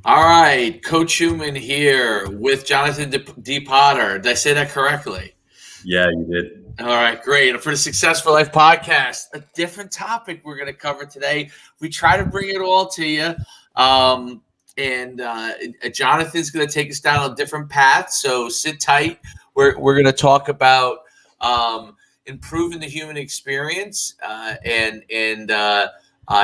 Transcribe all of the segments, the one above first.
All right, Coach Schuman here with Jonathan D. Potter. Did I say that correctly? Yeah, you did. All right, great. And for the Successful Life podcast, a different topic we're going to cover today. We try to bring it all to you. And Jonathan's going to take us down a different path. So sit tight. We're going to talk about improving the human experience and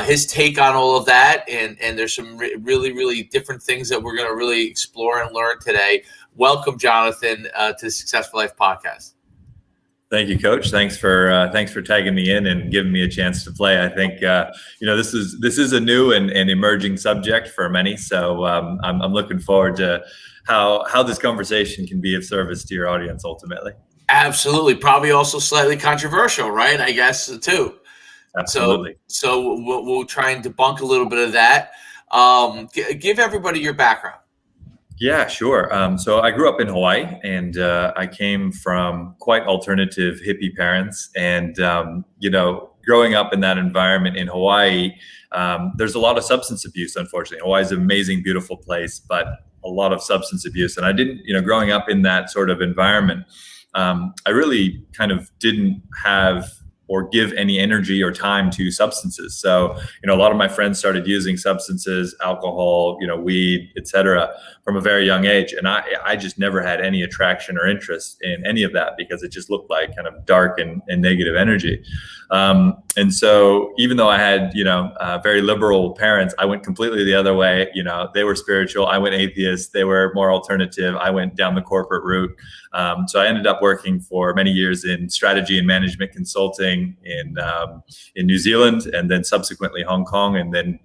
his take on all of that. And there's some really, really different things that we're going to really explore and learn today. Welcome, Jonathan, to the Successful Life podcast. Thank you, Coach. Thanks for tagging me in and giving me a chance to play. I think this is a new and emerging subject for many. So I'm looking forward to how this conversation can be of service to your audience ultimately. Absolutely, probably also slightly controversial, right? I guess too. Absolutely. So we'll try and debunk a little bit of that. Give everybody your background. Yeah, sure. So I grew up in Hawaii, and I came from quite alternative hippie parents. And growing up in that environment in Hawaii, there's a lot of substance abuse. Unfortunately, Hawaii is an amazing, beautiful place, but a lot of substance abuse. And I didn't, growing up in that sort of environment, I really kind of didn't have or give any energy or time to substances. So, a lot of my friends started using substances, alcohol, weed, etc., from a very young age. And I just never had any attraction or interest in any of that because it just looked like kind of dark and negative energy. And so even though I had, very liberal parents, I went completely the other way. They were spiritual. I went atheist. They were more alternative. I went down the corporate route. So I ended up working for many years in strategy and management consulting in New Zealand, and then subsequently Hong Kong, and then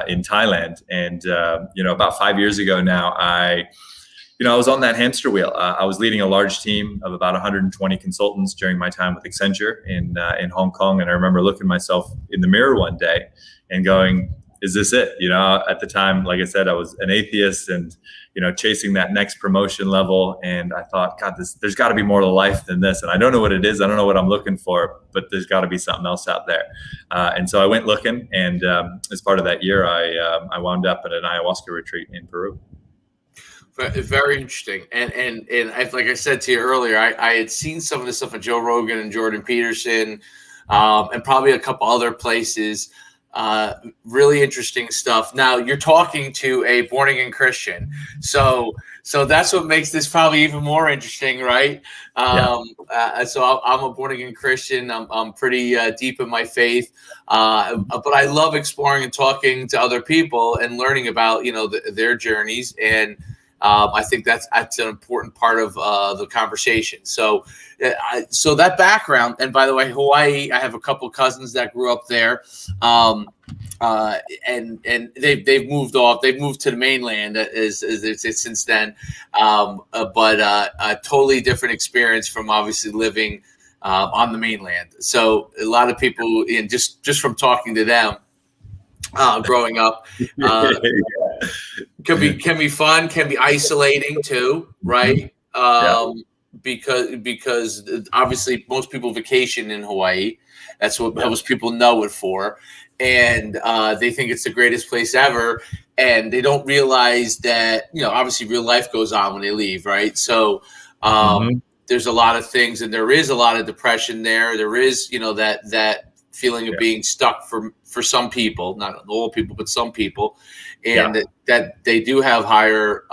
in Thailand. And about 5 years ago now, I was on that hamster wheel. I was leading a large team of about 120 consultants during my time with Accenture in Hong Kong, and I remember looking myself in the mirror one day and going, "Is this it?" At the time, like I said, I was an atheist and chasing that next promotion level, and I thought, God, there's got to be more to life than this, and I don't know what it is. I don't know what I'm looking for, but there's got to be something else out there. And so I went looking, and as part of that year, I wound up at an ayahuasca retreat in Peru. Very interesting. And like I said to you earlier, I had seen some of the stuff with Joe Rogan and Jordan Peterson, and probably a couple other places. Really interesting stuff. Now you're talking to a born again Christian, so that's what makes this probably even more interesting, right? So I'm a born again Christian. I'm pretty deep in my faith, but I love exploring and talking to other people and learning about their journeys, and I think that's an important part of the conversation. So that background, and by the way, Hawaii, I have a couple cousins that grew up there, and they've moved off. They've moved to the mainland since then, but a totally different experience from obviously living on the mainland. So a lot of people, and just from talking to them, growing up, can be fun, can be isolating too, right? Because obviously most people vacation in Hawaii. That's what most people know it for, and they think it's the greatest place ever, and they don't realize that obviously real life goes on when they leave, right? So there's a lot of things, and there is a lot of depression there. There is that feeling of being stuck for some people, not all people, but some people, and that they do have higher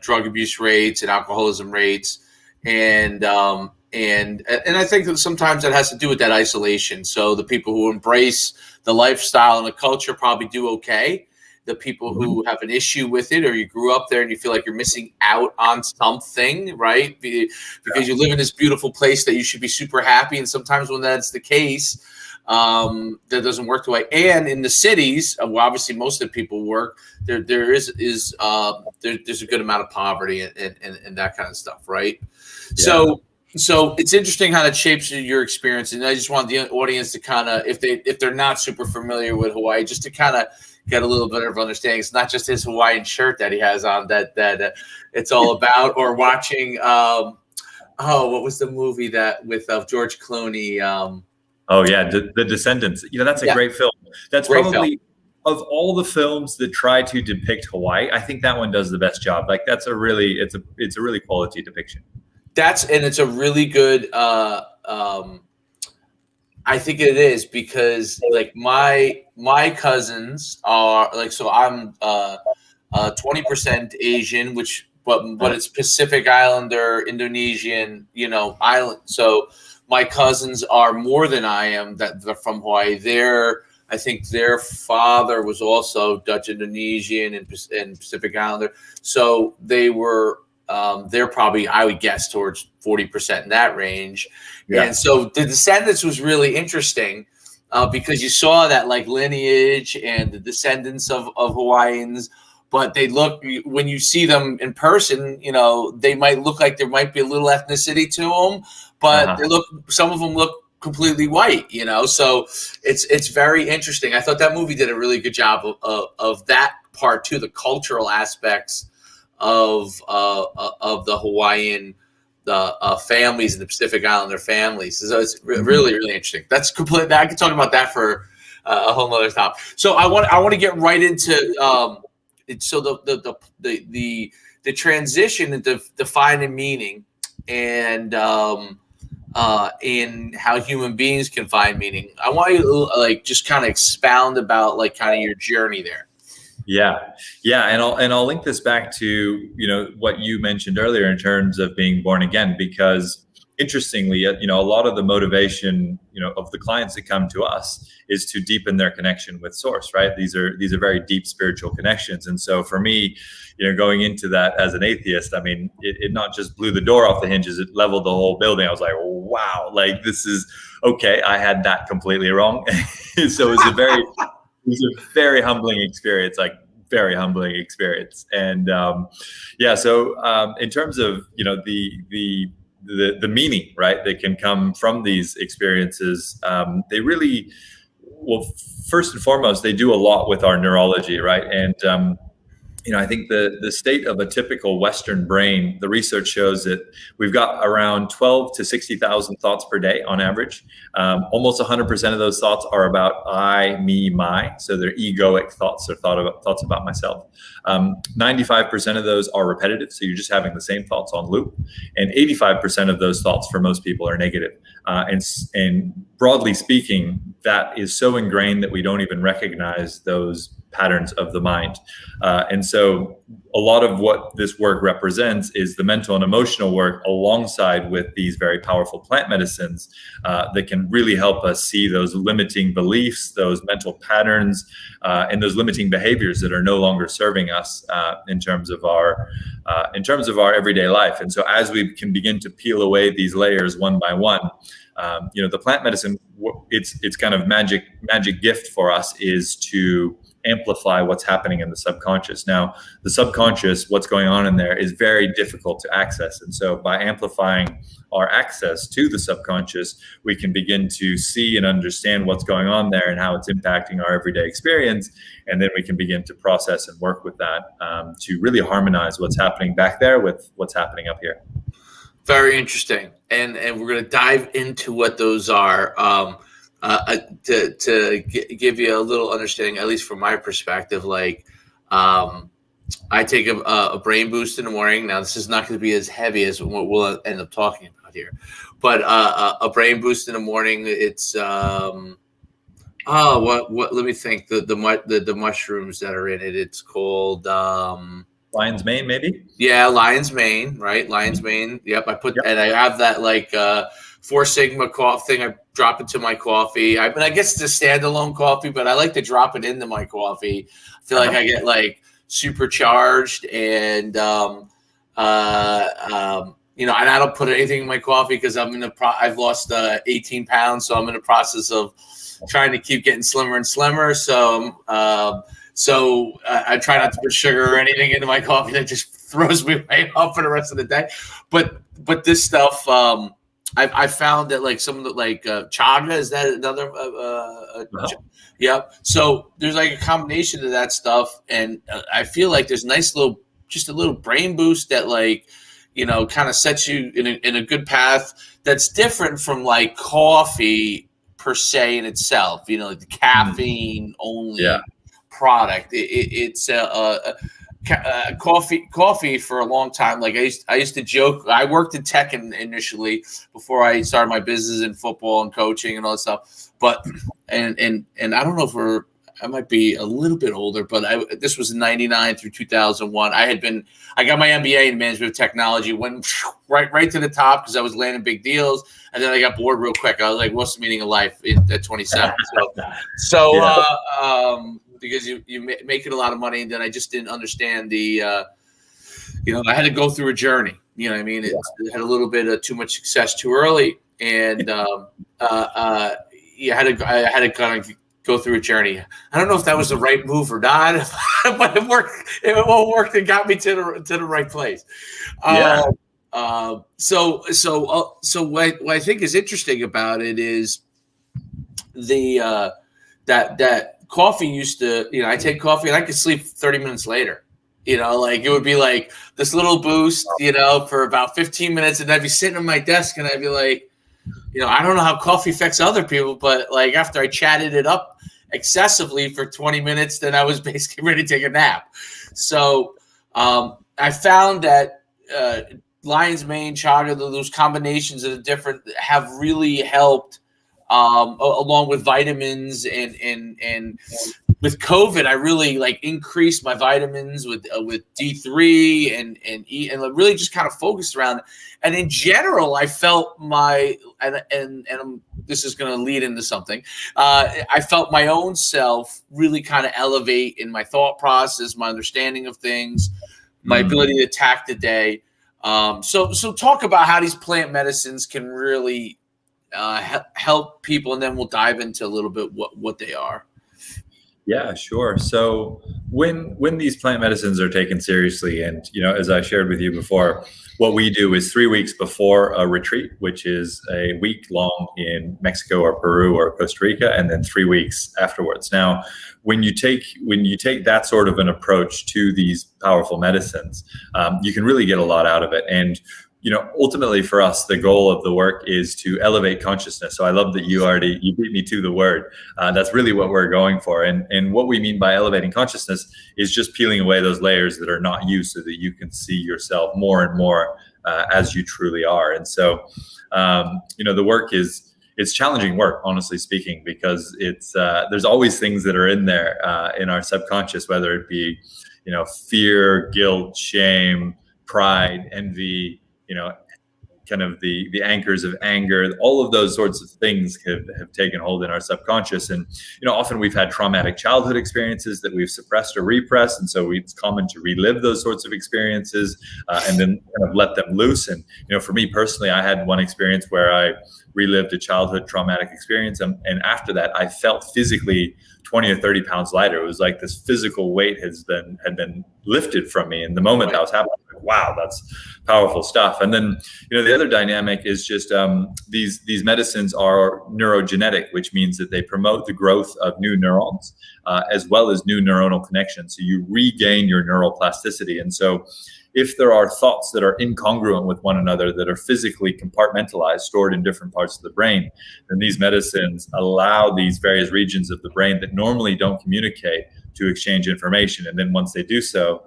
drug abuse rates and alcoholism rates, and I think that sometimes that has to do with that isolation. So the people who embrace the lifestyle and the culture probably do okay. The people who have an issue with it, or you grew up there and you feel like you're missing out on something, right? Because you live in this beautiful place that you should be super happy. And sometimes when that's the case, that doesn't work the way. And in the cities, well, obviously most of the people work there. There's a good amount of poverty and that kind of stuff, right? Yeah. So it's interesting how that shapes your experience. And I just want the audience to kind of, if they're not super familiar with Hawaii, just to kind of get a little bit of understanding. It's not just his Hawaiian shirt that he has on that it's all about, or watching. What was the movie that with George Clooney? The Descendants. That's a great film. That's great probably film. of all the films that try to depict Hawaii, I think that one does the best job. Like it's a really quality depiction. It's a really good, I think it is, because like my cousins are like, so I'm 20% Asian, but it's Pacific Islander, Indonesian, island. So my cousins are more than I am that they're from Hawaii. I think their father was also Dutch Indonesian and Pacific Islander. So they're probably, I would guess, towards 40% in that range. Yeah. And so the descendants was really interesting because you saw that like lineage and the descendants of Hawaiians, but when you see them in person, they might look like there might be a little ethnicity to them, but some of them look completely white, so it's very interesting. I thought that movie did a really good job of that part too, the cultural aspects of the Hawaiian families and the Pacific Islander families. So it's really, really interesting. That's completely. I could talk about that for a whole nother topic. So I want to get right into so the transition into defining meaning and in how human beings can find meaning. I want you to just kind of expound about kind of your journey there. Yeah. And I'll link this back to, what you mentioned earlier in terms of being born again, because interestingly, a lot of the motivation, of the clients that come to us is to deepen their connection with source, right? These are very deep spiritual connections. And so for me, going into that as an atheist, I mean, it not just blew the door off the hinges, it leveled the whole building. I was like, wow, like this is okay. I had that completely wrong. So it was a very humbling experience, very humbling experience. And so in terms of the meaning, right, that can come from these experiences, they really, well, first and foremost, they do a lot with our neurology, right? And I think the state of a typical Western brain, the research shows that we've got around 12 to 60,000 thoughts per day on average. Almost 100% of those thoughts are about I, me, my. So they're egoic thoughts or thoughts about myself. 95% of those are repetitive. So you're just having the same thoughts on loop. And 85% of those thoughts for most people are negative. And broadly speaking, that is so ingrained that we don't even recognize those patterns of the mind. And so a lot of what this work represents is the mental and emotional work alongside with these very powerful plant medicines that can really help us see those limiting beliefs, those mental patterns, and those limiting behaviors that are no longer serving us in terms of our everyday life. And so as we can begin to peel away these layers one by one, the plant medicine, its kind of magic gift for us is to amplify what's happening in the subconscious. Now, the subconscious, what's going on in there is very difficult to access. And so by amplifying our access to the subconscious, we can begin to see and understand what's going on there and how it's impacting our everyday experience. And then we can begin to process and work with that to really harmonize what's happening back there with what's happening up here. Very interesting. And we're going to dive into what those are. To give you a little understanding, at least from my perspective, I take a brain boost in the morning. Now, this is not going to be as heavy as what we'll end up talking about here, but a brain boost in the morning. It's let me think. The mushrooms that are in it. It's called lion's mane, maybe. Yeah, lion's mane, right? Lion's mane. Yep, and I have that 4 Sigma coffee thing. I drop into my coffee. I guess it's a standalone coffee, but I like to drop it into my coffee. I feel like I get supercharged, and and I don't put anything in my coffee because I've lost 18 pounds, so I'm in the process of trying to keep getting slimmer and slimmer. So I try not to put sugar or anything into my coffee that just throws me way up for the rest of the day. But this stuff. I found that some of the chaga, is that another? Yep. So there's a combination of that stuff, and I feel like there's just a little brain boost that kind of sets you in a good path. That's different from coffee per se in itself. The caffeine only. Yeah. product. It's coffee for a long time. Like I used to joke. I worked in tech initially before I started my business in football and coaching and all that stuff. But and I don't know if I might be a little bit older, but this was in 99 through 2001. I got my MBA in management of technology, went right to the top because I was landing big deals. And then I got bored real quick. I was like, what's the meaning of life at 27? Because you making a lot of money, and then I just didn't understand the, I had to go through a journey. You know what I mean? It had a little bit of too much success too early, and I had to kind of go through a journey. I don't know if that was the right move or not, but it worked. It all worked and got me to the right place. So what I think is interesting about it is that coffee used to, I take coffee and I could sleep 30 minutes later. Like it would be like this little boost, for about 15 minutes, and I'd be sitting at my desk and I'd be like, I don't know how coffee affects other people, but like after I chatted it up excessively for 20 minutes, then I was basically ready to take a nap. So I found that lion's mane, chaga, those combinations of the different have really helped, along with vitamins and with COVID, I really increased my vitamins with D3 and E, and really just kind of focused around it. And in general, I felt this is going to lead into something. I felt my own self really kind of elevate in my thought process, my understanding of things, my ability to attack the day. So talk about how these plant medicines can really help people, and then we'll dive into a little bit what they are. Yeah, sure. So when these plant medicines are taken seriously, and as I shared with you before, what we do is 3 weeks before a retreat, which is a week long in Mexico or Peru or Costa Rica, and then 3 weeks afterwards. Now, when you take that sort of an approach to these powerful medicines, you can really get a lot out of it. And ultimately for us, the goal of the work is to elevate consciousness. So I love that you beat me to the word. That's really what we're going for. And what we mean by elevating consciousness is just peeling away those layers that are not you, so that you can see yourself more and more as you truly are. And so, the work it's challenging work, honestly speaking, because there's always things that are in there in our subconscious, whether it be, fear, guilt, shame, pride, envy, kind of the anchors of anger. All of those sorts of things have taken hold in our subconscious. And, often we've had traumatic childhood experiences that we've suppressed or repressed. And so it's common to relive those sorts of experiences and then kind of let them loose. And, for me personally, I had one experience where I relived a childhood traumatic experience. And after that, I felt physically 20 or 30 pounds lighter. It was like this physical weight had been lifted from me. And the moment that was happening, wow, that's powerful stuff. And then, the other dynamic is just these medicines are neurogenetic, which means that they promote the growth of new neurons as well as new neuronal connections. So you regain your neural plasticity. And so if there are thoughts that are incongruent with one another, that are physically compartmentalized, stored in different parts of the brain, then ththese medicines allow these various regions of the brain that normally don't communicate to exchange information. And then once they do so,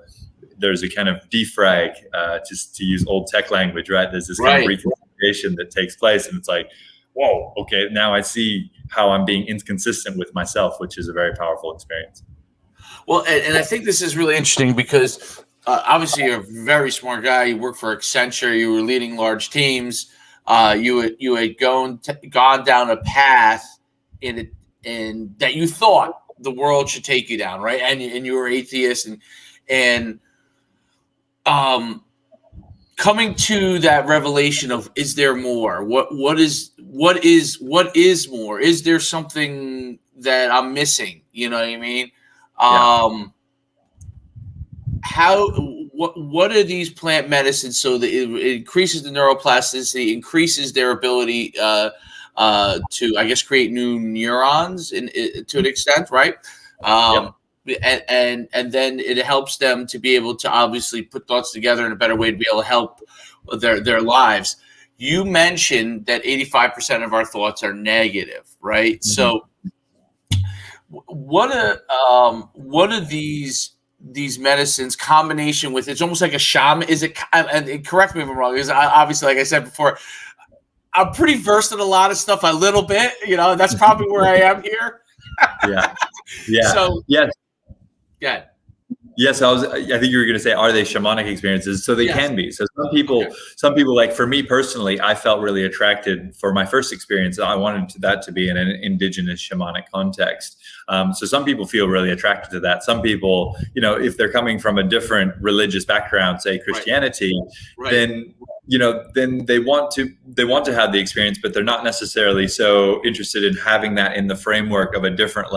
there's a kind of defrag, just to use old tech language, right? There's this kind of reconfiguration that takes place, and it's like, whoa, okay, now I see how I'm being inconsistent with myself, which is a very powerful experience. Well, and I think this is really interesting because obviously you're a very smart guy. You work for Accenture. You were leading large teams. You had gone down a path in that you thought the world should take you down, right? And you were atheist, and coming to that revelation of, is there more? What is more? Is there something that I'm missing? You know what I mean? What are these plant medicines so that it increases the neuroplasticity, increases their ability to, I guess, create new neurons to an extent, right? And then it helps them to be able to obviously put thoughts together in a better way to be able to help their lives. You mentioned that 85% of our thoughts are negative, right? Mm-hmm. So what are these medicines combination with? It's almost like a shaman. Is it? And correct me if I'm wrong. Because obviously, like I said before, I'm pretty versed in a lot of stuff. A little bit, that's probably where I am here. Yeah. Yeah. So yes. yeah. Yes, I think you were going to say, are they shamanic experiences? So they Yes. can be. So some people, like for me personally, I felt really attracted for my first experience. I wanted that to be in an indigenous shamanic context. So some people feel really attracted to that. Some people, if they're coming from a different religious background, say Christianity, Right. then they want to have the experience, but they're not necessarily so interested in having that in the framework of a different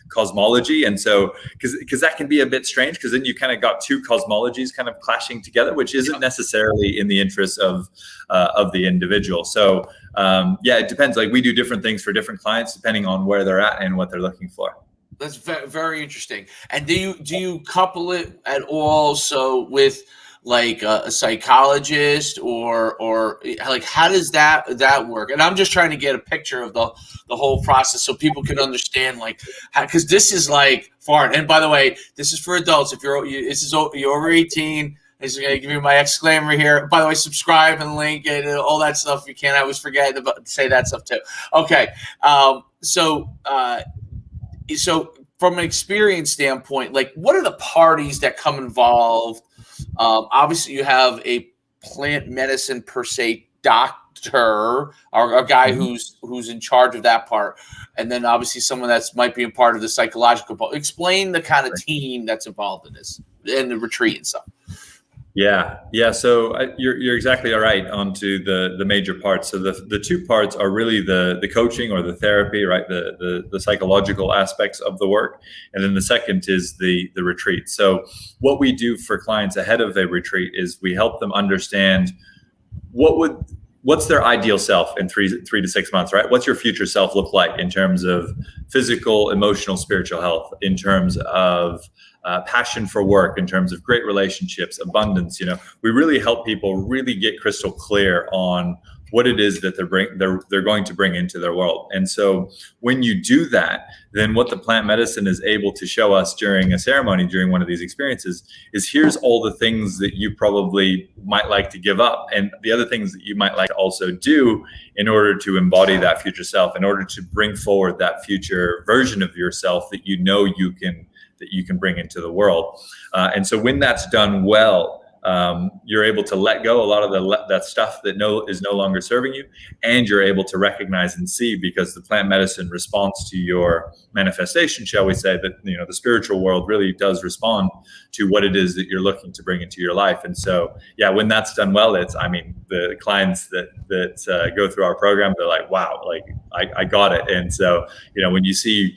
cosmology. And so because that can be a bit strange, because then you kind of got two cosmologies kind of clashing together, which isn't necessarily in the interest of the individual. So it depends. Like we do different things for different clients depending on where they're at and what they're looking for. That's very interesting. And do you couple it at all so with like a psychologist or like how does that work? And I'm just trying to get a picture of the whole process so people can understand because this is like foreign. And by the way, this is for adults. If you're over 18, I'm just gonna give you my disclaimer here. By the way, subscribe and link and all that stuff. You can't always forget to say that stuff too. Okay, so from an experience standpoint, like what are the parties that come involved? Obviously, you have a plant medicine per se doctor or a guy who's in charge of that part, and then obviously someone that's might be a part of the psychological part. Explain the kind of team that's involved in this and the retreat and stuff. Yeah. So you're exactly all right onto the major parts. So the two parts are really the coaching or the therapy, right? The psychological aspects of the work, and then the second is the retreat. So what we do for clients ahead of a retreat is we help them understand what's their ideal self in 3 to 6 months, right? What's your future self look like in terms of physical, emotional, spiritual health, in terms of passion for work, in terms of great relationships, abundance. We really help people really get crystal clear on what it is that they're going to bring into their world. And so when you do that, then what the plant medicine is able to show us during a ceremony, during one of these experiences, is here's all the things that you probably might like to give up, and the other things that you might like to also do in order to embody that future self, in order to bring forward that future version of yourself that you can bring into the world. And so when that's done well, you're able to let go a lot of that stuff that is no longer serving you, and you're able to recognize and see, because the plant medicine responds to your manifestation, shall we say, that the spiritual world really does respond to what it is that you're looking to bring into your life. And so when that's done well, the clients that go through our program, they're like, wow, like I got it. And so when you see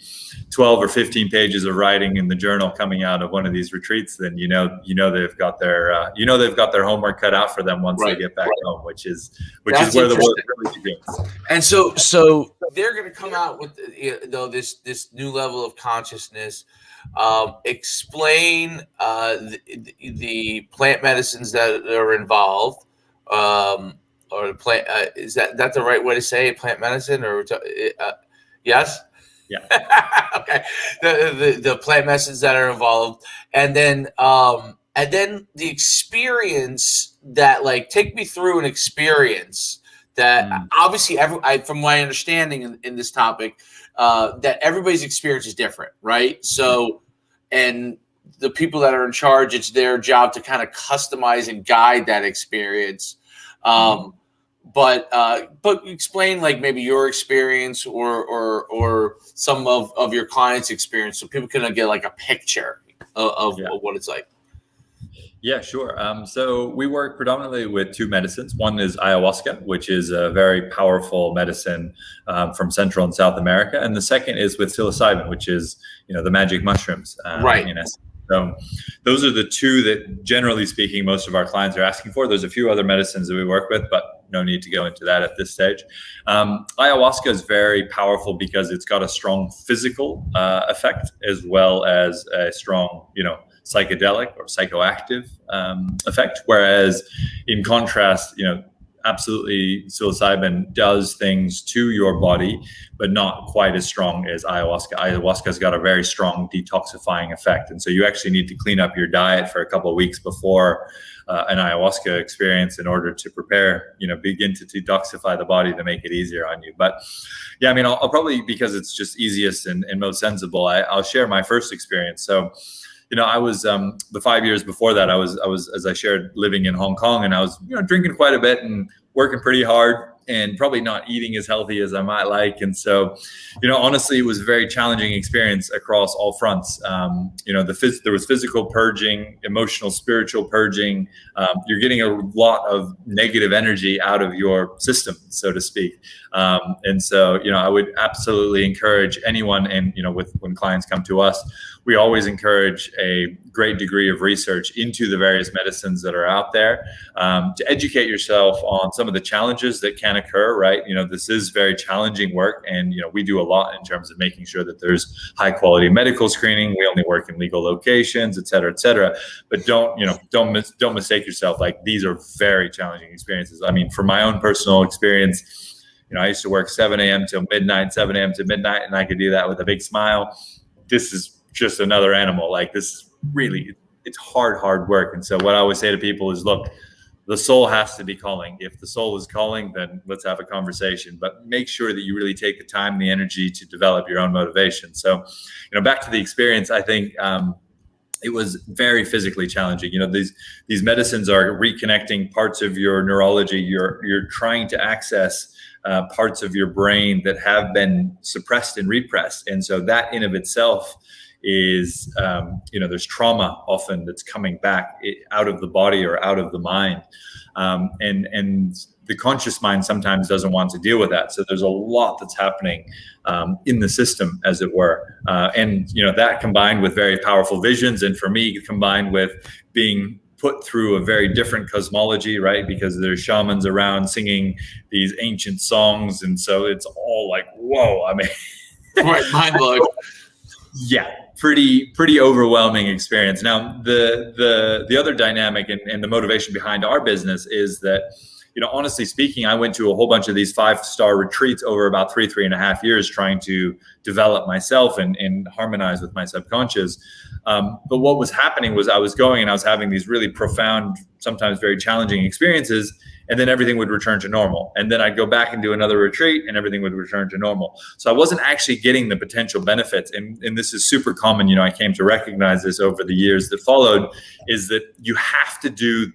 12 or 15 pages of writing in the journal coming out of one of these retreats, then they've got their homework cut out for them once they get back home, which is where the work really begins. And so they're going to come out with this new level of consciousness. Explain the plant medicines that are involved, or the plant. Is that the right way to say it? Plant medicine, or yes? Yeah. Okay. The plant medicines that are involved, and then the experience that, take me through an experience that obviously from my understanding in this topic, that everybody's experience is different, right? So, and the people that are in charge, it's their job to kind of customize and guide that experience. But explain maybe your experience or some of your clients' experience, so people can get a picture of what it's like. Yeah, sure. So we work predominantly with two medicines. One is ayahuasca, which is a very powerful medicine from Central and South America, and the second is with psilocybin, which is the magic mushrooms. Right. In essence. So those are the two that, generally speaking, most of our clients are asking for. There's a few other medicines that we work with, but no need to go into that at this stage. Ayahuasca is very powerful because it's got a strong physical effect, as well as a strong, psychedelic or psychoactive effect. Whereas in contrast, absolutely, psilocybin does things to your body, but not quite as strong as ayahuasca. Ayahuasca's got a very strong detoxifying effect. And so you actually need to clean up your diet for a couple of weeks before an ayahuasca experience in order to prepare, begin to detoxify the body to make it easier on you. But yeah, I mean, I'll probably, because it's just easiest and most sensible, I'll share my first experience. So, I was the 5 years before that, I was, as I shared, living in Hong Kong, and I was, drinking quite a bit and working pretty hard and probably not eating as healthy as I might like. And so, honestly, it was a very challenging experience across all fronts. There was physical purging, emotional, spiritual purging. You're getting a lot of negative energy out of your system, so to speak. And so, I would absolutely encourage anyone, and, when clients come to us, we always encourage a great degree of research into the various medicines that are out there, to educate yourself on some of the challenges that can occur, right? This is very challenging work, and, we do a lot in terms of making sure that there's high quality medical screening. We only work in legal locations, et cetera, et cetera. But don't mistake yourself. Like, these are very challenging experiences. I mean, from my own personal experience, I used to work 7 a.m. till midnight, 7 a.m. to midnight, and I could do that with a big smile. This is just another animal. Like, this is really, it's hard work. And so what I always say to people is, look, the soul has to be calling. If the soul is calling, then let's have a conversation, but make sure that you really take the time and the energy to develop your own motivation. So, back to the experience, I think, it was very physically challenging. These medicines are reconnecting parts of your neurology. You're trying to access parts of your brain that have been suppressed and repressed. And so that in of itself is, there's trauma often that's coming back out of the body or out of the mind. And the conscious mind sometimes doesn't want to deal with that. So there's a lot that's happening in the system, as it were. And, that combined with very powerful visions, and for me, combined with being put through a very different cosmology, right? Because there's shamans around singing these ancient songs. And so it's all like, whoa, I mean, right, mind blowing. Yeah, pretty overwhelming experience. Now, the other dynamic and the motivation behind our business is that, honestly speaking, I went to a whole bunch of these 5-star retreats over about 3.5 years, trying to develop myself and harmonize with my subconscious. But what was happening was I was going and I was having these really profound, sometimes very challenging experiences, and then everything would return to normal. And then I'd go back and do another retreat and everything would return to normal. So I wasn't actually getting the potential benefits. And this is super common. I came to recognize this over the years that followed, is that you have to do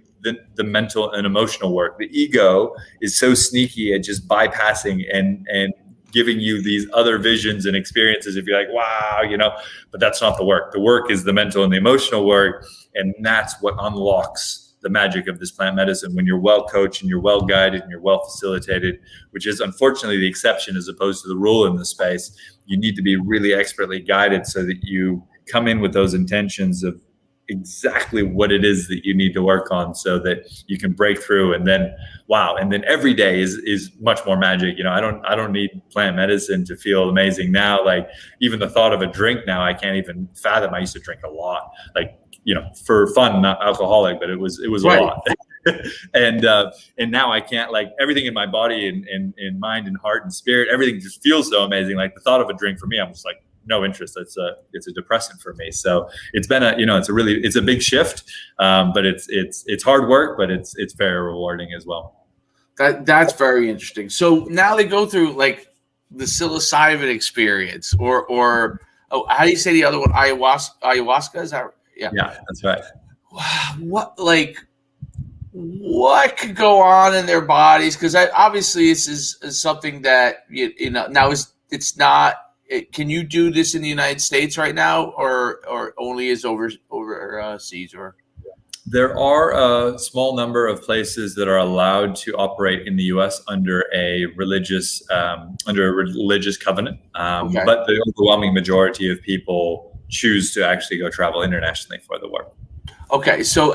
the mental and emotional work. The ego is so sneaky at just bypassing and giving you these other visions and experiences if you're like, wow, but that's not the work. The work is the mental and the emotional work. And that's what unlocks the magic of this plant medicine when you're well coached and you're well guided and you're well facilitated, which is unfortunately the exception as opposed to the rule in this space. You need to be really expertly guided so that you come in with those intentions of exactly what it is that you need to work on so that you can break through. And then, wow. And then every day is much more magic. I don't need plant medicine to feel amazing now. Like, even the thought of a drink now, I can't even fathom. I used to drink a lot, like, for fun, not alcoholic, but it was right. A lot. And now I can't, like, everything in my body and mind and heart and spirit, everything just feels so amazing. Like, the thought of a drink for me, I'm just like, no interest. It's a depressant for me. So it's been it's a big shift, but it's hard work, but it's very rewarding as well. That's very interesting. So now they go through like the psilocybin experience, or how do you say the other one? Ayahuasca, is that? Yeah, that's right. What could go on in their bodies? Because obviously this is something that now it's not. Can you do this in the United States right now, or only is overseas? Or there are a small number of places that are allowed to operate in the U.S. under a religious covenant, okay. But the overwhelming majority of people choose to actually go travel internationally for the work. Okay, so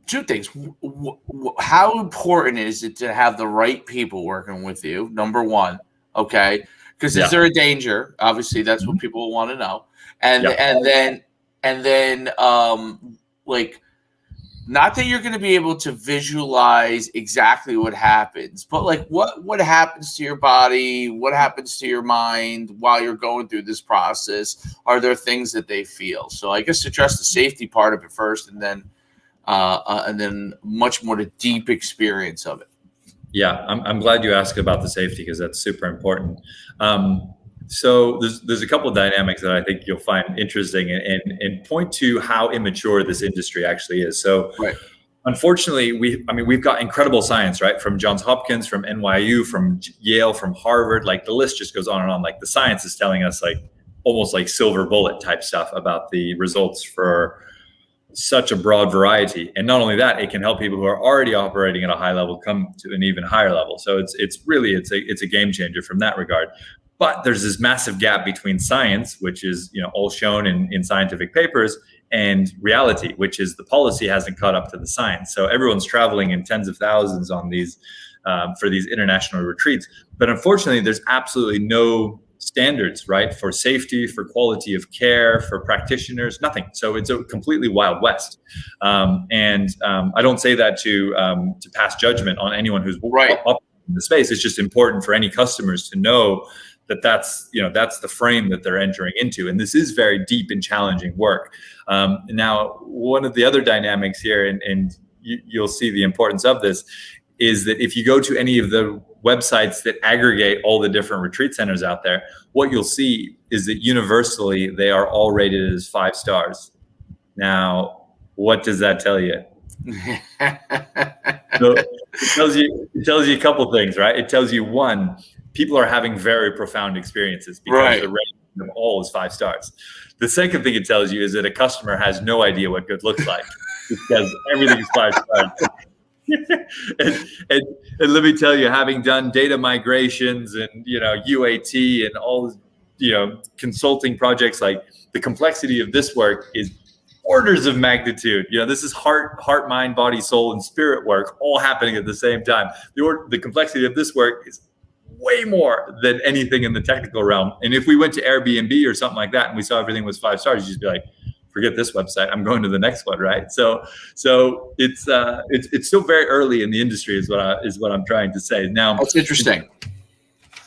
two things. How important is it to have the right people working with you? Number one, okay, because is there a danger? Obviously, that's what people want to know. And then, not that you're going to be able to visualize exactly what happens, but like what happens to your body, what happens to your mind while you're going through this process? Are there things that they feel? So I guess address the safety part of it first, and then much more the deep experience of it. Yeah, I'm glad you asked about the safety, because that's super important. So there's a couple of dynamics that I think you'll find interesting, and point to how immature this industry actually is. So Right. unfortunately, we've got incredible science, right? From Johns Hopkins, from NYU, from Yale, from Harvard, like the list just goes on and on. Like the science is telling us like almost like silver bullet type stuff about the results for such a broad variety. And not only that, it can help people who are already operating at a high level come to an even higher level. So it's really a game changer from that regard. But there's this massive gap between science, which is all shown in scientific papers, and reality, which is the policy hasn't caught up to the science. So everyone's traveling in tens of thousands on these for these international retreats. But unfortunately, there's absolutely no standards, right, for safety, for quality of care, for practitioners, nothing. So it's a completely wild west. And I don't say that to pass judgment on anyone who's Right. up in the space. It's just important for any customers to know that's the frame that they're entering into. And this is very deep and challenging work. Now, one of the other dynamics here, and you'll see the importance of this, is that if you go to any of the websites that aggregate all the different retreat centers out there, what you'll see is that universally they are all rated as 5 stars. Now, what does that tell you? So it tells you a couple things, right? It tells you, one, people are having very profound experiences because Right. the rating of all is 5 stars. The second thing it tells you is that a customer has no idea what good looks like because everything is 5 stars. and let me tell you, having done data migrations and UAT and all consulting projects, like the complexity of this work is orders of magnitude. This is heart, mind, body, soul, and spirit work all happening at the same time. The complexity of this work is way more than anything in the technical realm. And if we went to Airbnb or something like that and we saw everything was 5 stars, you'd just be like, forget this website, I'm going to the next one, right? So it's still very early in the industry, is what I'm trying to say. Now, That's interesting.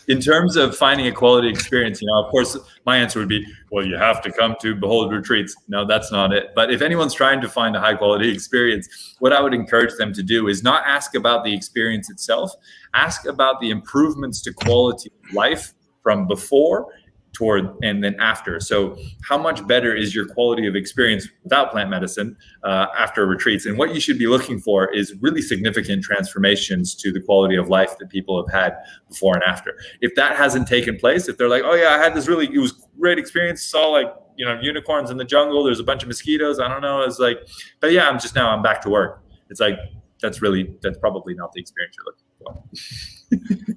In terms of finding a quality experience, of course, my answer would be, well, you have to come to Behold Retreats. No, that's not it. But if anyone's trying to find a high quality experience, what I would encourage them to do is not ask about the experience itself, ask about the improvements to quality of life from before toward and then after. So how much better is your quality of experience without plant medicine after retreats? And what you should be looking for is really significant transformations to the quality of life that people have had before and after. If that hasn't taken place, if they're like, oh yeah, I had this it was great experience, saw like unicorns in the jungle, there's a bunch of mosquitoes, I don't know, it's like, but yeah, I'm back to work. It's like, that's probably not the experience you're looking for.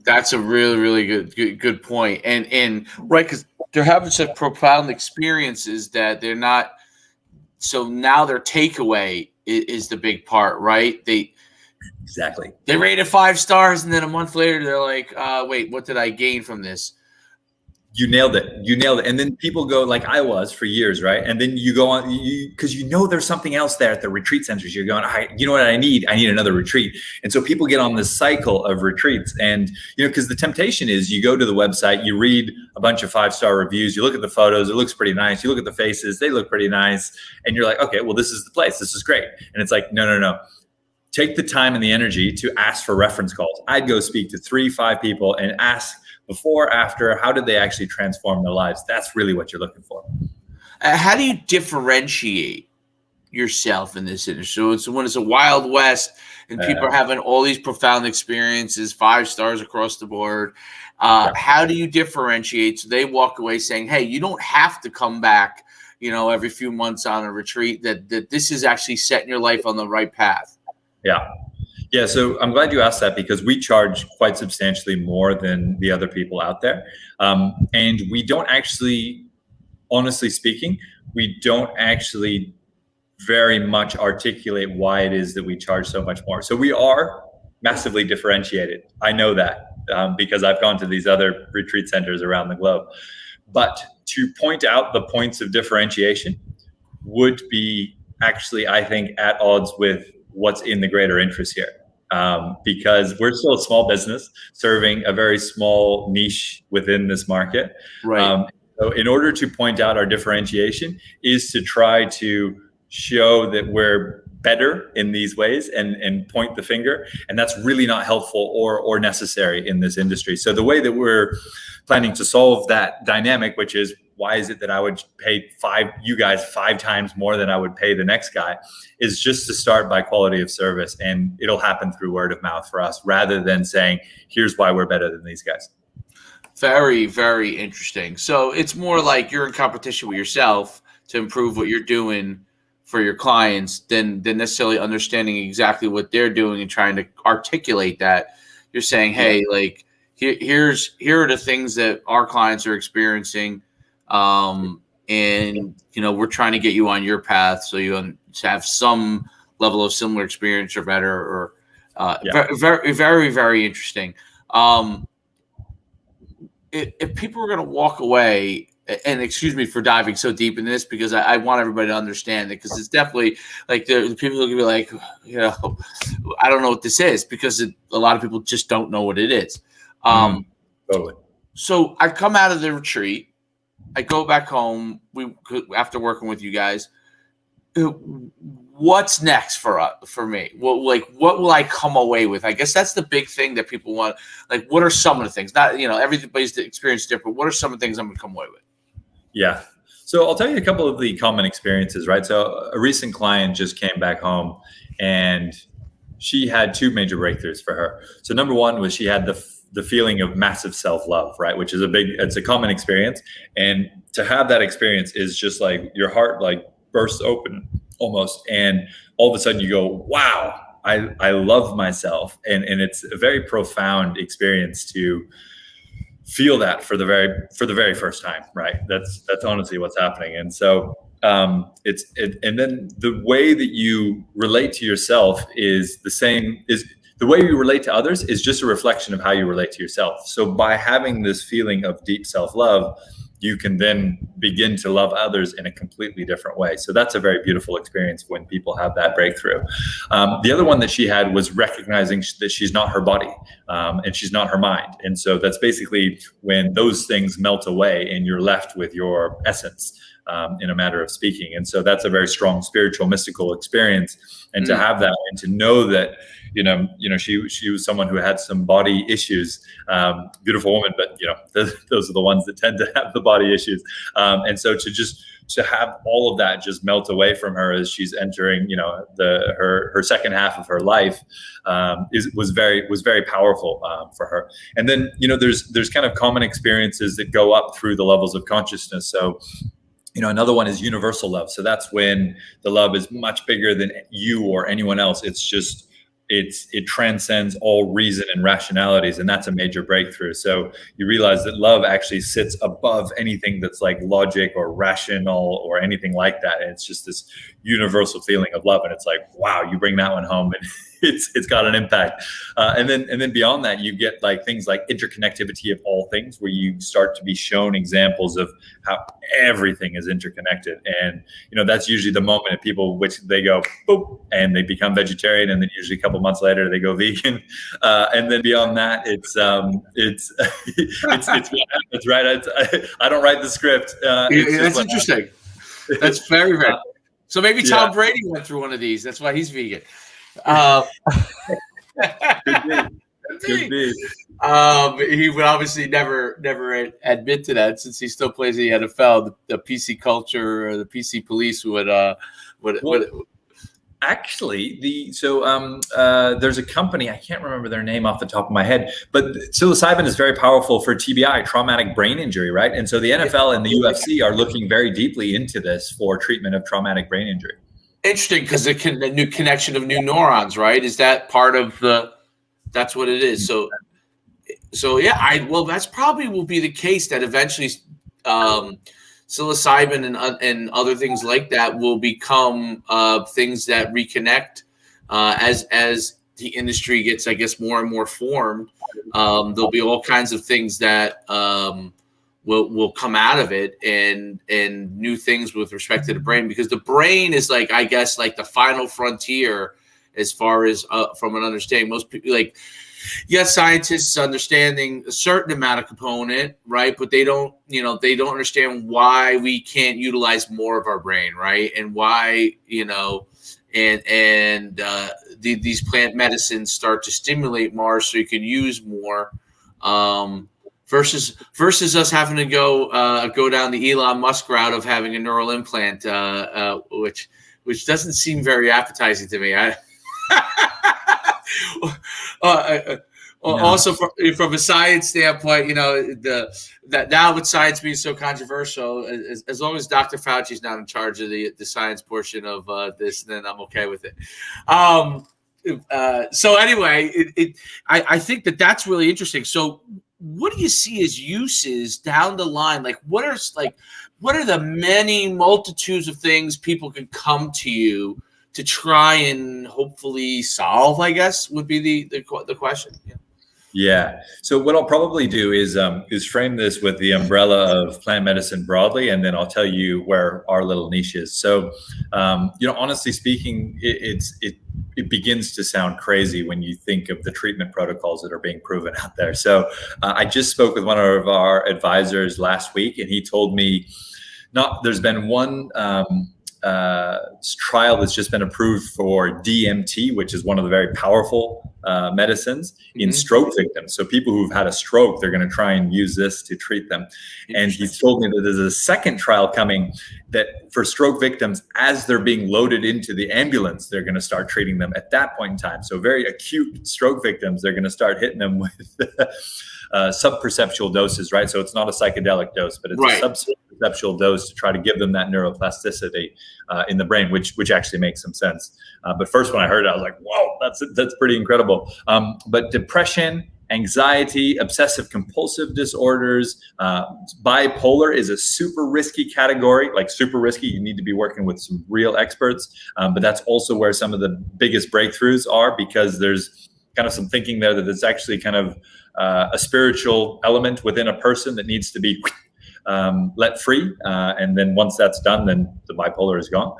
That's a really, really good point. And right, because they're having such profound experiences that they're not. So now their takeaway is the big part, right? Exactly. They rated 5 stars, and then a month later they're like, "Wait, what did I gain from this?" You nailed it. And then people go, like I was for years, right? And then you go on, because there's something else there at the retreat centers. You're going, you know what I need? I need another retreat. And so people get on this cycle of retreats. And, because the temptation is you go to the website, you read a bunch of 5-star reviews, you look at the photos, it looks pretty nice. You look at the faces, they look pretty nice. And you're like, okay, well, this is the place. This is great. And it's like, no. Take the time and the energy to ask for reference calls. I'd go speak to 3-5 people and ask, before, after, how did they actually transform their lives? That's really what you're looking for. How do you differentiate yourself in this industry? So when it's a Wild West and people are having all these profound experiences, 5 stars across the board, how do you differentiate so they walk away saying, hey, you don't have to come back, every few months on a retreat, that this is actually setting your life on the right path? Yeah, so I'm glad you asked that, because we charge quite substantially more than the other people out there. And we don't actually, honestly speaking, very much articulate why it is that we charge so much more. So we are massively differentiated. I know that because I've gone to these other retreat centers around the globe. But to point out the points of differentiation would be actually, I think, at odds with what's in the greater interest here. Because we're still a small business serving a very small niche within this market. Right. So in order to point out our differentiation is to try to show that we're better in these ways and point the finger. And that's really not helpful or necessary in this industry. So the way that we're planning to solve that dynamic, which is, why is it that I would pay you guys 5 times more than I would pay the next guy, is just to start by quality of service. And it'll happen through word of mouth for us, rather than saying, here's why we're better than these guys. Very, very interesting. So it's more like you're in competition with yourself to improve what you're doing for your clients than necessarily understanding exactly what they're doing and trying to articulate that. You're saying, hey, like, here are the things that our clients are experiencing. And, you know, we're trying to get you on your path so you have some level of similar experience or better, or very, very, very interesting. If people are going to walk away, and excuse me for diving so deep into this, because I want everybody to understand it, because it's definitely like the people who can be like, you know, I don't know what this is, because a lot of people just don't know what it is. Totally. So I come out of the retreat. I go back home. After working with you guys, what's next for me? What will I come away with? I guess that's the big thing that people want. Like, what are some of the things? Not, you know, everybody's experience is different. What are some of the things I'm going to come away with? Yeah. So I'll tell you a couple of the common experiences, right? So a recent client just came back home, and she had 2 major breakthroughs for her. So number one was she had the feeling of massive self-love, right? Which is it's a common experience. And to have that experience is just like your heart like bursts open almost. And all of a sudden you go, wow, I love myself. And it's a very profound experience to feel that for the very first time, right? That's honestly what's happening. And so and then the way that you relate to yourself is the way you relate to others is just a reflection of how you relate to yourself. So by having this feeling of deep self-love, you can then begin to love others in a completely different way. So that's a very beautiful experience when people have that breakthrough. The other one that she had was recognizing that she's not her body, and she's not her mind. And so that's basically when those things melt away and you're left with your essence, in a matter of speaking. And so that's a very strong spiritual, mystical experience. And to have that and to know that, you know, she was someone who had some body issues, beautiful woman, but you know, those are the ones that tend to have the body issues. And so to have all of that just melt away from her as she's entering, you know, her second half of her life, was very powerful for her. And then, you know, there's kind of common experiences that go up through the levels of consciousness. So, you know, another one is universal love. So that's when the love is much bigger than you or anyone else. It transcends all reason and rationalities, and that's a major breakthrough. So you realize that love actually sits above anything that's like logic or rational or anything like that. And it's just this universal feeling of love. And it's like, wow, you bring that one home and it's got an impact. And then beyond that, you get like things like interconnectivity of all things, where you start to be shown examples of how everything is interconnected. And, you know, that's usually the moment that people, which they go, boop, and they become vegetarian. And then usually a couple months later, they go vegan. And then beyond that, it's right. I don't write the script. That's interesting. That's very, very. So maybe Tom Brady went through one of these. That's why he's vegan. Could be. He would obviously never admit to that, since he still plays in the NFL. The PC culture or the PC police would actually there's a company, I can't remember their name off the top of my head, but psilocybin is very powerful for TBI, traumatic brain injury, right? And so the NFL and the UFC are looking very deeply into this for treatment of traumatic brain injury. Interesting, because the new connection of new neurons, right? Is that part of that's what it is. So yeah, that's probably will be the case, that eventually psilocybin and other things like that will become things that reconnect as the industry gets, I guess, more and more formed. There'll be all kinds of things that will come out of it, and new things with respect to the brain, because the brain is like, I guess, like the final frontier as far as from an understanding. Most people, like, you got scientists understanding a certain amount of component, right? But they don't understand why we can't utilize more of our brain, right? And why, these plant medicines start to stimulate more, so you can use more, versus us having to go down the Elon Musk route of having a neural implant, which doesn't seem very appetizing to me. Also, from a science standpoint, that now with science being so controversial, as long as Dr. Fauci's not in charge of the science portion of this, then I'm okay with it. So anyway, I think that's really interesting. So what do you see as uses down the line? Like, what are the many multitudes of things people can come to you to try and hopefully solve, I guess, would be the question. Yeah. So what I'll probably do is frame this with the umbrella of plant medicine broadly, and then I'll tell you where our little niche is. So, honestly speaking, it begins to sound crazy when you think of the treatment protocols that are being proven out there. So I just spoke with one of our advisors last week, and he told me there's been one trial that's just been approved for DMT, which is one of the very powerful medicines in stroke victims. So people who've had a stroke, they're going to try and use this to treat them. And he told me that there's a second trial coming that for stroke victims, as they're being loaded into the ambulance, they're going to start treating them at that point in time. So very acute stroke victims, they're going to start hitting them with subperceptual doses, right? So it's not a psychedelic dose, but it's a subperceptual dose to try to give them that neuroplasticity in the brain, which actually makes some sense. But first, when I heard it, I was like, "Whoa, that's pretty incredible." But depression, anxiety, obsessive compulsive disorders, bipolar is a super risky category, like super risky. You need to be working with some real experts. But that's also where some of the biggest breakthroughs are, because there's kind of some thinking there that it's actually kind of a spiritual element within a person that needs to be let free. And then once that's done, then the bipolar is gone.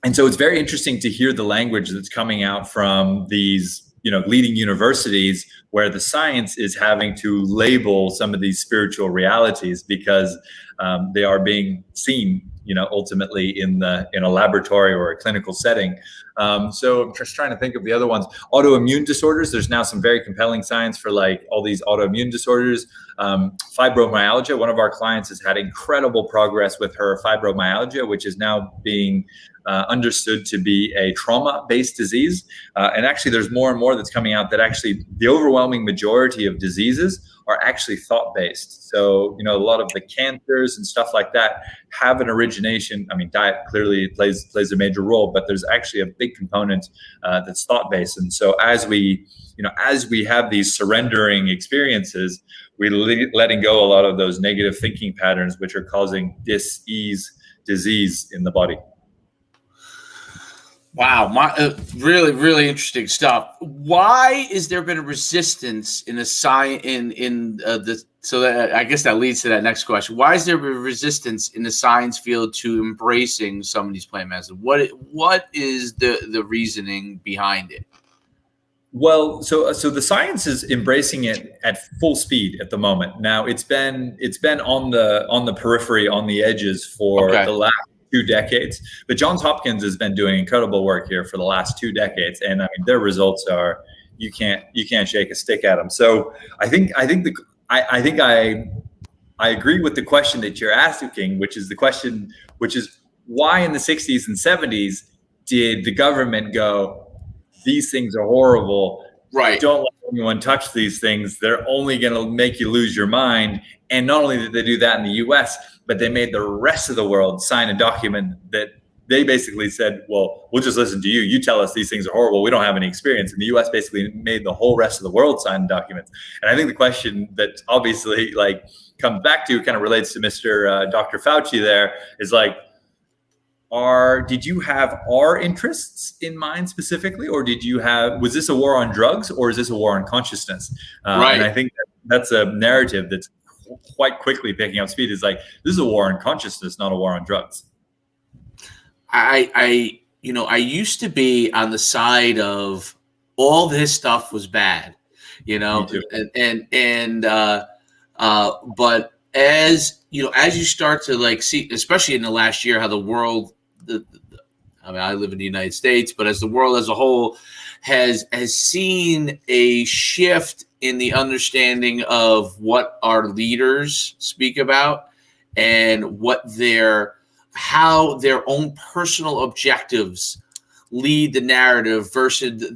And so it's very interesting to hear the language that's coming out from these, leading universities, where the science is having to label some of these spiritual realities because they are being seen, ultimately in a laboratory or a clinical setting. So I'm just trying to think of the other ones. Autoimmune disorders. There's now some very compelling science for like all these autoimmune disorders. Fibromyalgia. One of our clients has had incredible progress with her fibromyalgia, which is now being understood to be a trauma-based disease. And actually, there's more and more that's coming out that actually the overwhelming majority of diseases are actually thought-based. So, a lot of the cancers and stuff like that have an origination. I mean, diet clearly plays a major role, but there's actually a big component that's thought-based. And so as we have these surrendering experiences, we're letting go a lot of those negative thinking patterns, which are causing disease in the body. Wow, really, really interesting stuff. Why is there been a resistance in the science so that, I guess that leads to that next question. Why is there a resistance in the science field to embracing some of these plant medicines? What is the reasoning behind it? Well, so the science is embracing it at full speed at the moment. Now it's been on the periphery, on the edges for the last 2 decades, but Johns Hopkins has been doing incredible work here for the last 2 decades, and I mean their results are you can't shake a stick at them. So I agree with the question that you're asking, which is why in the 60s and 70s did the government go, these things are horrible, right? Don't let anyone touch these things. They're only going to make you lose your mind. And not only did they do that in the US, but they made the rest of the world sign a document that they basically said, well, we'll just listen to you. You tell us these things are horrible. We don't have any experience. And the US basically made the whole rest of the world sign documents. And I think the question that obviously comes back to, kind of relates to Dr. Fauci there, is did you have our interests in mind specifically, or was this a war on drugs, or is this a war on consciousness? Right. And I think that's a narrative that's quite quickly picking up speed is like, this is a war on consciousness, not a war on drugs. I used to be on the side of all this stuff was bad, Me too. but as you start to like see, especially in the last year, how the world, I live in the United States, but as the world as a whole has seen a shift in the understanding of what our leaders speak about and how their own personal objectives lead the narrative versus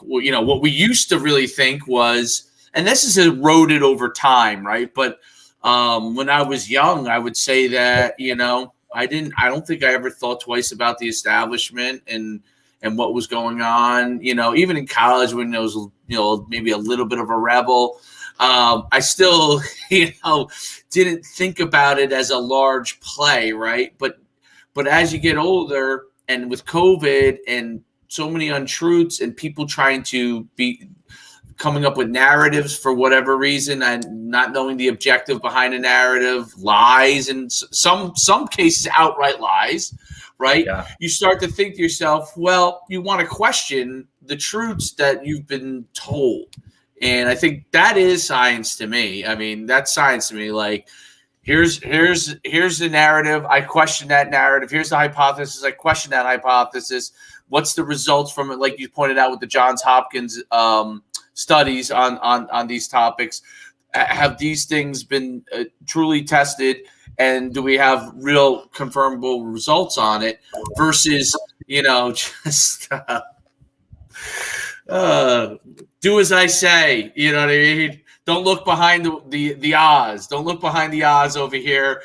what we used to really think was, and this is eroded over time, right? But when I was young, I would say that, I don't think I ever thought twice about the establishment and what was going on, even in college when I was, maybe a little bit of a rebel. I still, didn't think about it as a large play, right? But as you get older and with COVID and so many untruths and people trying to be coming up with narratives for whatever reason and not knowing the objective behind a narrative, lies, and some cases outright lies, right? Yeah. You start to think to yourself, well, you want to question the truths that you've been told. And I think that is science to me. I mean, that's science to me. Like, here's the narrative. I question that narrative. Here's the hypothesis. I question that hypothesis. What's the results from it? Like you pointed out with the Johns Hopkins studies on these topics. Have these things been truly tested? And do we have real confirmable results on it versus, just do as I say, you know what I mean? Don't look behind the Oz. Don't look behind the Oz over here.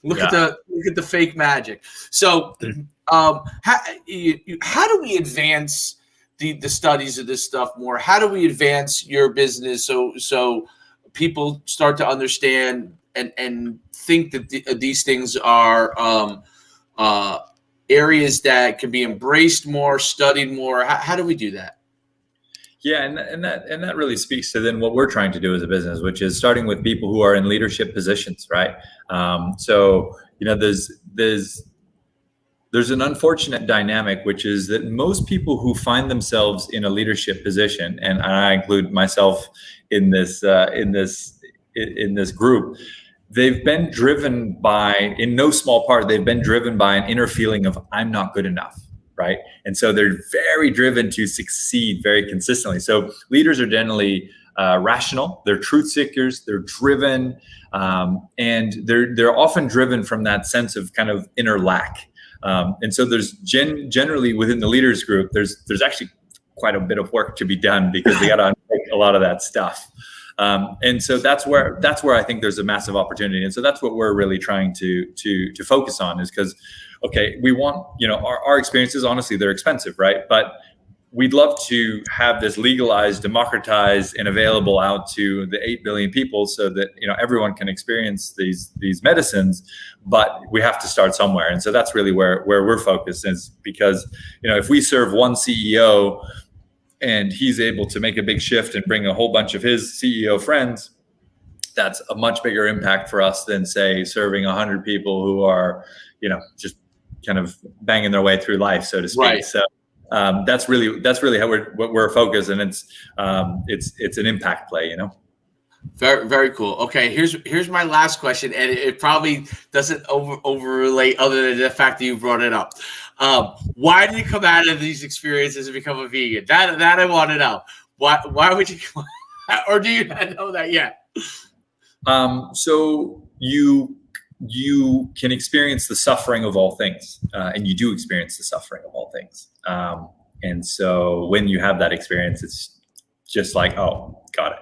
Look at the fake magic. So, how do we advance the studies of this stuff more? How do we advance your business so people start to understand and think that these things are areas that can be embraced more, studied more? How do we do that? Yeah, and that really speaks to then what we're trying to do as a business, which is starting with people who are in leadership positions, right? So there's an unfortunate dynamic, which is that most people who find themselves in a leadership position, and I include myself in this group, they've been driven by, in no small part, they've been driven by an inner feeling of I'm not good enough. Right. And so they're very driven to succeed very consistently. So leaders are generally rational. They're truth seekers. They're driven. And they're often driven from that sense of kind of inner lack. And so there's generally within the leaders group, there's actually quite a bit of work to be done because they got to unpick a lot of that stuff. And so that's where I think there's a massive opportunity. And so that's what we're really trying to focus on, is because, okay, we want, our experiences, honestly, they're expensive, right? But we'd love to have this legalized, democratized, and available out to the 8 billion people so that, everyone can experience these medicines, but we have to start somewhere. And so that's really where we're focused, is because, if we serve one CEO and he's able to make a big shift and bring a whole bunch of his CEO friends, that's a much bigger impact for us than, say, serving 100 people who are, just kind of banging their way through life, so to speak. Right. So that's really how we're focused, and it's an impact play, Very, very cool. Okay, here's my last question, and it probably doesn't overlay other than the fact that you brought it up. Why did you come out of these experiences and become a vegan? That I want to know. Why would you, or do you not know that yet? So you can experience the suffering of all things, and you do experience the suffering of all things. And so when you have that experience, it's just like, oh, got it.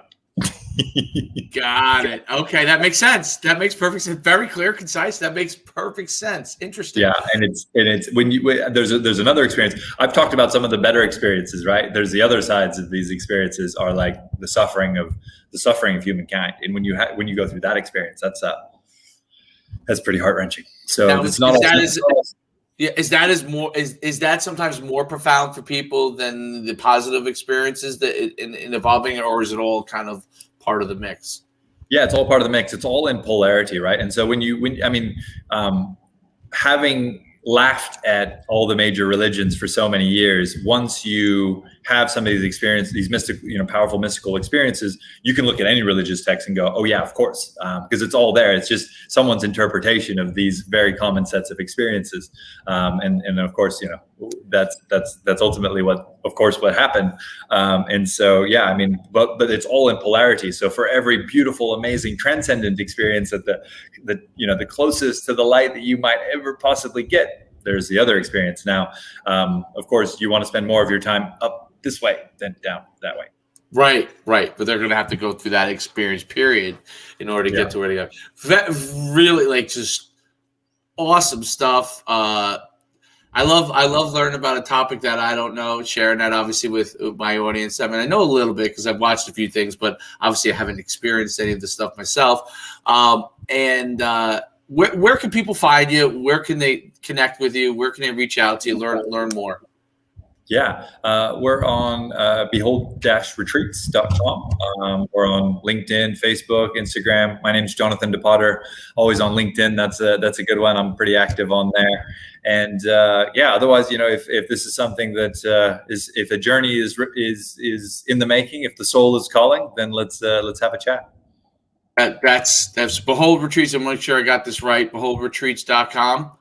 Got it. Okay, that makes sense. That makes perfect sense. Very clear, concise. That makes perfect sense. Interesting. Yeah, and it's when there's another experience. I've talked about some of the better experiences, right? There's the other sides of these experiences are like the suffering of humankind, and when you go through that experience, that's pretty heart-wrenching. So now, it's not. Is that sometimes more profound for people than the positive experiences that in evolving, or is it all kind of part of the mix? Yeah, it's all part of the mix. It's all in polarity, right? And so having laughed at all the major religions for so many years, once you have some of these experiences, these mystical, powerful mystical experiences, you can look at any religious text and go, oh yeah, of course, because it's all there. It's just someone's interpretation of these very common sets of experiences, and of course, that's ultimately what happened. And so, yeah, I mean, but it's all in polarity. So for every beautiful, amazing, transcendent experience that the closest to the light that you might ever possibly get, there's the other experience. Now, of course, you want to spend more of your time up this way than down that way. Right. But they're going to have to go through that experience period in order to get to where they go. That really, just awesome stuff. I love learning about a topic that I don't know, sharing that obviously with my audience. I mean, I know a little bit because I've watched a few things, but obviously I haven't experienced any of this stuff myself. Where can people find you? Where can they connect with you? Where can they reach out to you, learn more? Yeah, we're on behold-retreats.com. We're on LinkedIn, Facebook, Instagram. My name's Jonathan DePotter, always on LinkedIn. That's a good one. I'm pretty active on there. And otherwise, if this is something that if a journey is in the making, if the soul is calling, then let's have a chat. That's Behold Retreats. I'm make sure I got this right. beholdretreats.com.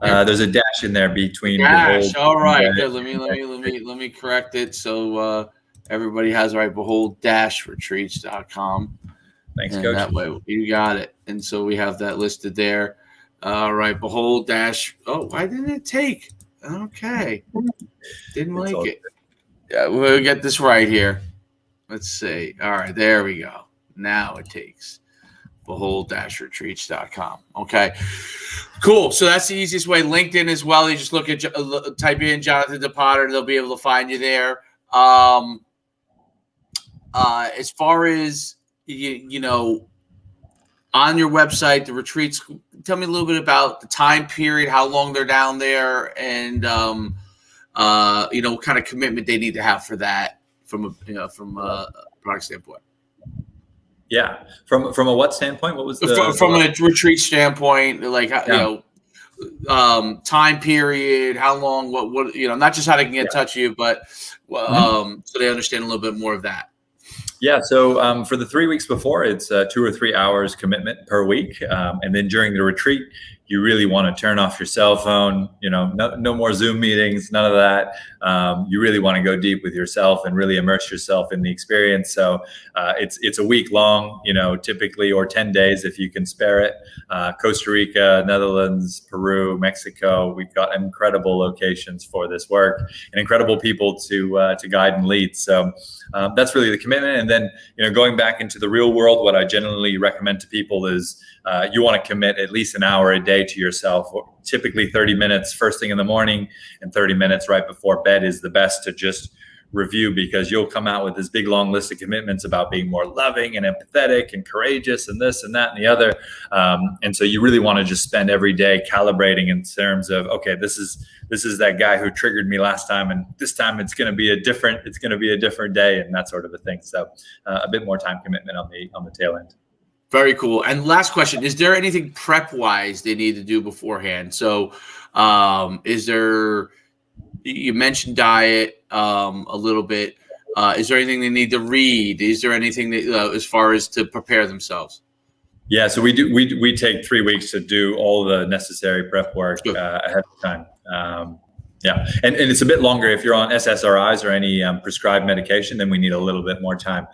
There's a dash in there between. Dash. All right. Good. Let me correct it so everybody has it right. Behold-retreats.com. Thanks, and Coach. That way you got it. And so we have that listed there. All right. Behold dash. Oh, why didn't it take? Okay. Didn't like it. Yeah, we'll get this right here. Let's see. All right. There we go. Now it takes. behold-retreats.com. Okay, cool. So that's the easiest way. LinkedIn as well. You just look at type in Jonathan DePotter. They'll be able to find you there. As far as on your website, the retreats. Tell me a little bit about the time period, how long they're down there, and what kind of commitment they need to have for that from a product standpoint. Yeah. From a what standpoint? What was from a retreat standpoint? Time period, how long, what not just how they can get in touch with you, but so they understand a little bit more of that. Yeah. So for the 3 weeks before, it's 2 or 3 hours commitment per week. And then during the retreat, you really want to turn off your cell phone, no more Zoom meetings, none of that. You really want to go deep with yourself and really immerse yourself in the experience. So it's a week long, typically, or 10 days if you can spare it. Costa Rica, Netherlands, Peru, Mexico. We've got incredible locations for this work and incredible people to guide and lead. So that's really the commitment. And then, going back into the real world, what I generally recommend to people is you want to commit at least an hour a day to yourself. Typically 30 minutes first thing in the morning and 30 minutes right before bed is the best to just review, because you'll come out with this big long list of commitments about being more loving and empathetic and courageous and this and that and the other. And so you really want to just spend every day calibrating in terms of, okay, this is that guy who triggered me last time, and this time it's going to be a different day, and that sort of a thing. So a bit more time commitment on the tail end. Very cool. And last question, is there anything prep wise they need to do beforehand? So is there, you mentioned diet a little bit. Is there anything they need to read? Is there anything that, as far as to prepare themselves? Yeah, so we take 3 weeks to do all the necessary prep work ahead of time. Yeah, and it's a bit longer if you're on SSRIs or any prescribed medication. Then we need a little bit more time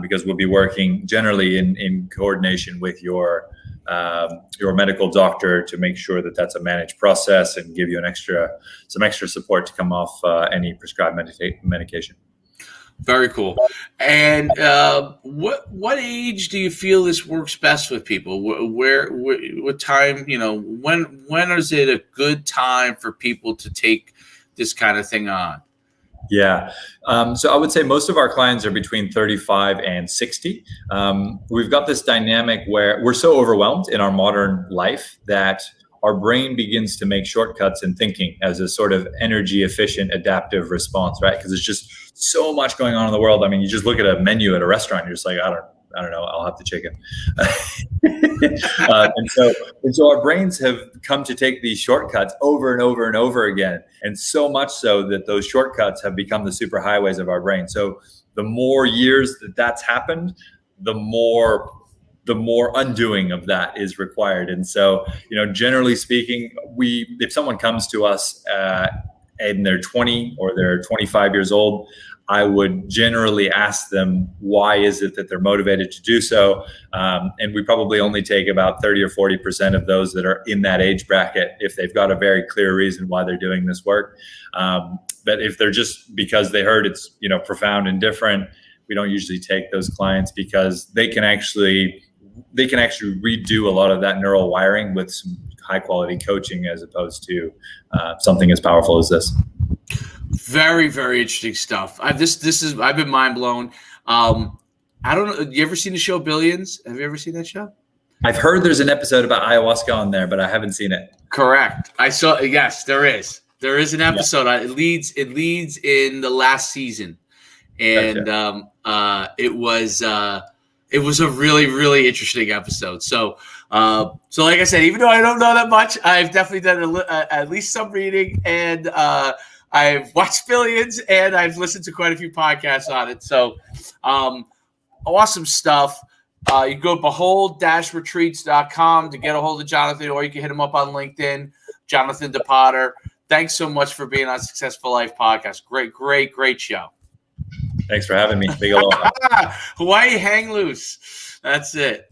because we'll be working generally in coordination with your medical doctor to make sure that that's a managed process and give you some extra support to come off any prescribed medication. Very cool. And what age do you feel this works best with people? What time? When is it a good time for people to take this kind of thing on? Yeah. So I would say most of our clients are between 35 and 60. We've got this dynamic where we're so overwhelmed in our modern life that our brain begins to make shortcuts in thinking as a sort of energy efficient adaptive response, right? Because there's just so much going on in the world. I mean, you just look at a menu at a restaurant, you're just like, I I don't know. I'll have the chicken. And so our brains have come to take these shortcuts over and over and over again. And so much so that those shortcuts have become the superhighways of our brain. So the more years that that's happened, the more undoing of that is required. And so, generally speaking, if someone comes to us and they're 20 or they're 25 years old, I would generally ask them, why is it that they're motivated to do so? And we probably only take about 30 or 40% of those that are in that age bracket if they've got a very clear reason why they're doing this work. But if they're just because they heard it's, profound and different, we don't usually take those clients because they can actually redo a lot of that neural wiring with some high quality coaching as opposed to something as powerful as this. Very, very interesting stuff. I've been mind blown. I don't know. You ever seen the show Billions? Have you ever seen that show? I've heard there's an episode about ayahuasca on there, but I haven't seen it. Correct. I saw. Yes, there is. There is an episode. Yeah. It leads in the last season, and gotcha. It was a really, really interesting episode. So like I said, even though I don't know that much, I've definitely done at least some reading, and I've watched Billions, and I've listened to quite a few podcasts on it. So awesome stuff. You can go to behold-retreats.com to get a hold of Jonathan, or you can hit him up on LinkedIn, Jonathan DePotter. Thanks so much for being on Successful Life Podcast. Great show. Thanks for having me. Big aloha. Hawaii hang loose. That's it.